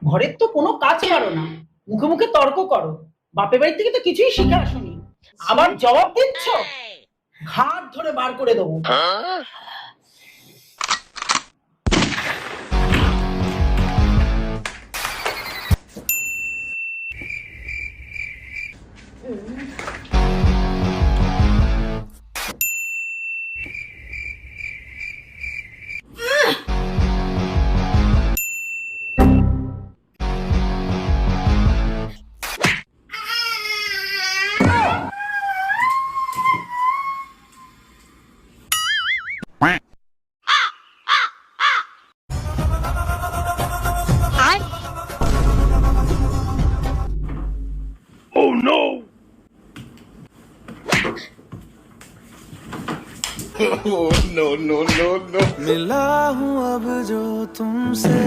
ঘরের তো কোনো কাজ পারো না, মুখে মুখে তর্ক করো। বাপের বাড়ি থেকে তো কিছুই শিখে আসোনি, আবার জবাব দিচ্ছ। ঘাট ধরে বার করে দেবো। Oh no! Oh no no no no! मिला हूँ अब जो तुमसे